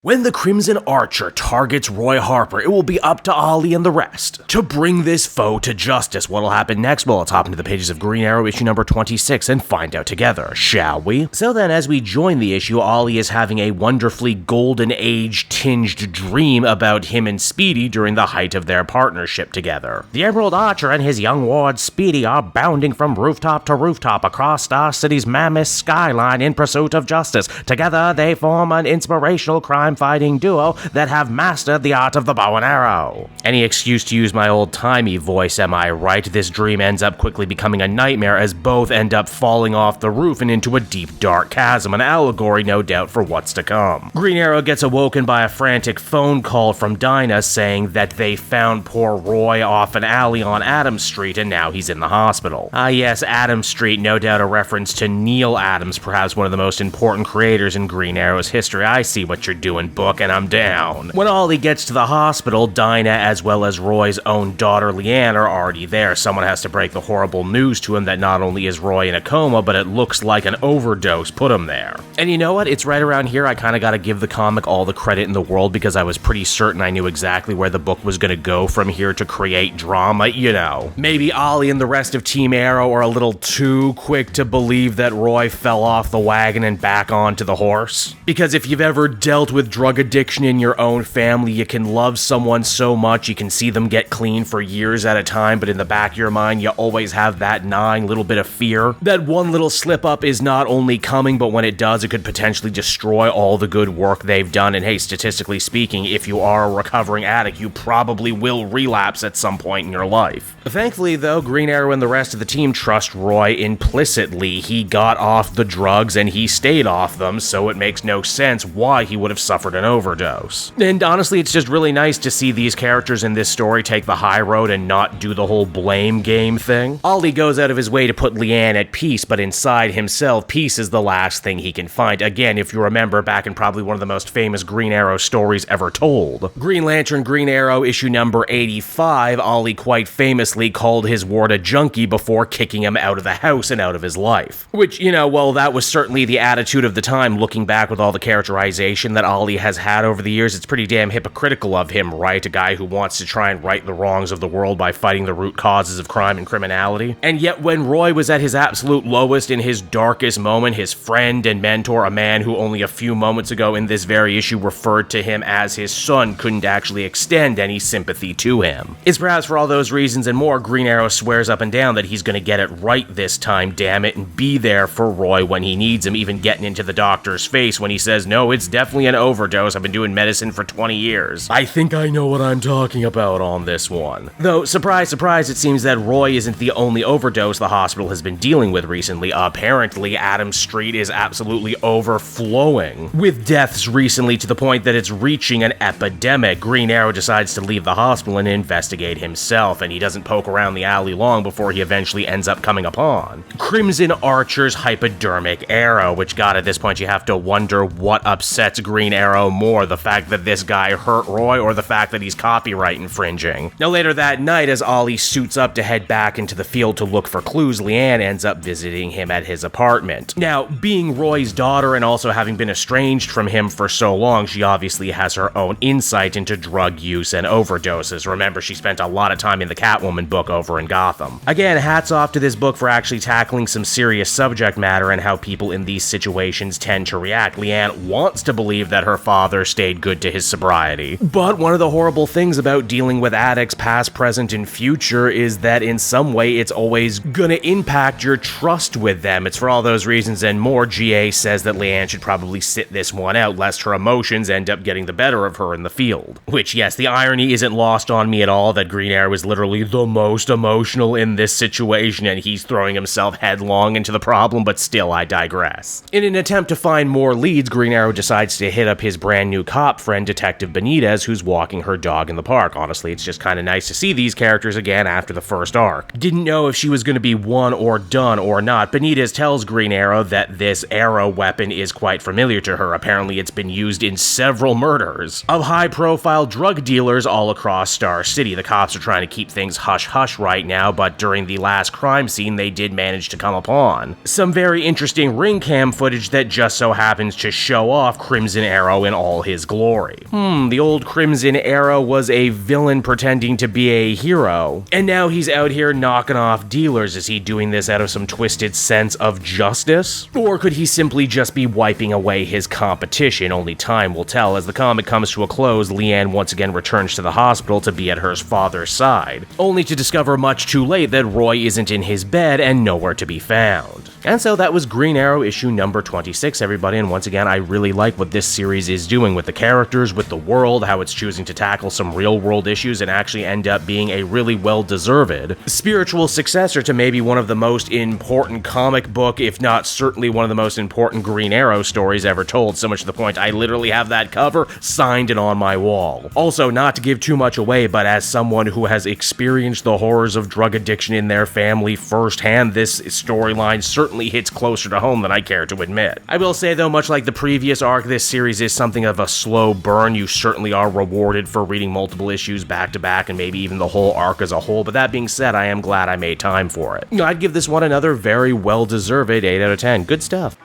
When the Crimson Archer targets Roy Harper, it will be up to Ollie and the rest to bring this foe to justice. What'll happen next? Well, let's hop into the pages of Green Arrow issue number 26 and find out together, shall we? So then, as we join the issue, Ollie is having a wonderfully golden age-tinged dream about him and Speedy during the height of their partnership together. The Emerald Archer and his young ward Speedy are bounding from rooftop to rooftop across Star City's mammoth skyline in pursuit of justice. Together, they form an inspirational crime-fighting duo that have mastered the art of the bow and arrow. Any excuse to use my old-timey voice, am I right? This dream ends up quickly becoming a nightmare as both end up falling off the roof and into a deep, dark chasm, an allegory, no doubt, for what's to come. Green Arrow gets awoken by a frantic phone call from Dinah saying that they found poor Roy off an alley on Adams Street and now he's in the hospital. Ah yes, Adams Street, no doubt a reference to Neil Adams, perhaps one of the most important creators in Green Arrow's history. I see what you're doing, book, and I'm down. When Ollie gets to the hospital, Dinah as well as Roy's own daughter Lian are already there. Someone has to break the horrible news to him that not only is Roy in a coma, but it looks like an overdose put him there. And you know what? It's right around here I kinda gotta give the comic all the credit in the world because I was pretty certain I knew exactly where the book was gonna go from here to create drama, you know. Maybe Ollie and the rest of Team Arrow are a little too quick to believe that Roy fell off the wagon and back onto the horse. Because if you've ever dealt with drug addiction in your own family, you can love someone so much, you can see them get clean for years at a time, but in the back of your mind, you always have that gnawing little bit of fear that one little slip up is not only coming, but when it does, it could potentially destroy all the good work they've done. And hey, statistically speaking, if you are a recovering addict, you probably will relapse at some point in your life. Thankfully, though, Green Arrow and the rest of the team trust Roy implicitly. He got off the drugs and he stayed off them, so it makes no sense why he would have suffered an overdose. And honestly, it's just really nice to see these characters in this story take the high road and not do the whole blame game thing. Ollie goes out of his way to put Lian at peace, but inside himself, peace is the last thing he can find. Again, if you remember back in probably one of the most famous Green Arrow stories ever told, Green Lantern Green Arrow issue number 85, Ollie quite famously called his ward a junkie before kicking him out of the house and out of his life. Which, you know, well, that was certainly the attitude of the time. Looking back with all the characterization that Ollie has had over the years, it's pretty damn hypocritical of him, right? A guy who wants to try and right the wrongs of the world by fighting the root causes of crime and criminality. And yet when Roy was at his absolute lowest, in his darkest moment, his friend and mentor, a man who only a few moments ago in this very issue referred to him as his son, couldn't actually extend any sympathy to him. It's perhaps for all those reasons and more, Green Arrow swears up and down that he's gonna get it right this time, damn it, and be there for Roy when he needs him, even getting into the doctor's face when he says, no, it's definitely an overdose, I've been doing medicine for 20 years. I think I know what I'm talking about on this one. Though, surprise, surprise, it seems that Roy isn't the only overdose the hospital has been dealing with recently. Apparently, Adams Street is absolutely overflowing with deaths recently to the point that it's reaching an epidemic. Green Arrow decides to leave the hospital and investigate himself, and he doesn't poke around the alley long before he eventually ends up coming upon Crimson Archer's hypodermic arrow, which, God, at this point you have to wonder what upsets Green Arrow more, the fact that this guy hurt Roy or the fact that he's copyright infringing. Now later that night, as Ollie suits up to head back into the field to look for clues, Lian ends up visiting him at his apartment. Now, being Roy's daughter and also having been estranged from him for so long, she obviously has her own insight into drug use and overdoses. Remember, she spent a lot of time in the Catwoman book over in Gotham. Again, hats off to this book for actually tackling some serious subject matter and how people in these situations tend to react. Lian wants to believe that her father stayed good to his sobriety. But one of the horrible things about dealing with addicts past, present, and future is that in some way it's always gonna impact your trust with them. It's for all those reasons and more, GA says that Lian should probably sit this one out lest her emotions end up getting the better of her in the field. Which, yes, the irony isn't lost on me at all that Green Arrow is literally the most emotional in this situation and he's throwing himself headlong into the problem, but still, I digress. In an attempt to find more leads, Green Arrow decides to hit up his brand new cop friend, Detective Benítez, who's walking her dog in the park. Honestly, it's just kind of nice to see these characters again after the first arc. Didn't know if she was going to be one or done or not. Benítez tells Green Arrow that this arrow weapon is quite familiar to her. Apparently, it's been used in several murders of high-profile drug dealers all across Star City. The cops are trying to keep things hush-hush right now, but during the last crime scene, they did manage to come upon some very interesting ring cam footage that just so happens to show off Crimson Arrow hero in all his glory. The old Crimson Arrow was a villain pretending to be a hero, and now he's out here knocking off dealers. Is he doing this out of some twisted sense of justice? Or could he simply just be wiping away his competition? Only time will tell. As the comic comes to a close, Lian once again returns to the hospital to be at her father's side, only to discover much too late that Roy isn't in his bed and nowhere to be found. And so that was Green Arrow issue number 26, everybody, and once again, I really like what this series is doing with the characters, with the world, how it's choosing to tackle some real-world issues and actually end up being a really well-deserved spiritual successor to maybe one of the most important comic book, if not certainly one of the most important Green Arrow stories ever told, so much to the point I literally have that cover signed and on my wall. Also, not to give too much away, but as someone who has experienced the horrors of drug addiction in their family firsthand, this storyline certainly hits closer to home than I care to admit. I will say though, much like the previous arc, this series is something of a slow burn. You certainly are rewarded for reading multiple issues back to back and maybe even the whole arc as a whole, but that being said, I am glad I made time for it. I'd give this one another very well-deserved 8 out of 10. Good stuff.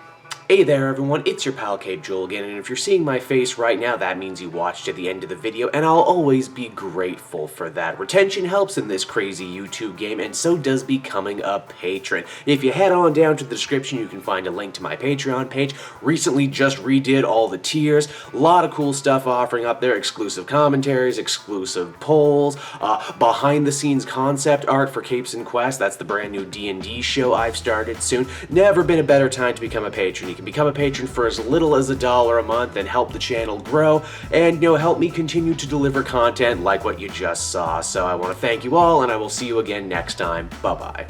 Hey there everyone, it's your pal Cape Joel again, and if you're seeing my face right now, that means you watched to the end of the video, and I'll always be grateful for that. Retention helps in this crazy YouTube game, and so does becoming a patron. If you head on down to the description, you can find a link to my Patreon page. Recently just redid all the tiers, a lot of cool stuff offering up there, exclusive commentaries, exclusive polls, behind the scenes concept art for Capes and Quest. That's the brand new D&D show I've started soon. Never been a better time to become a patron. You can become a patron for as little as $1 a month and help the channel grow and, help me continue to deliver content like what you just saw. So I want to thank you all, and I will see you again next time. Bye-bye.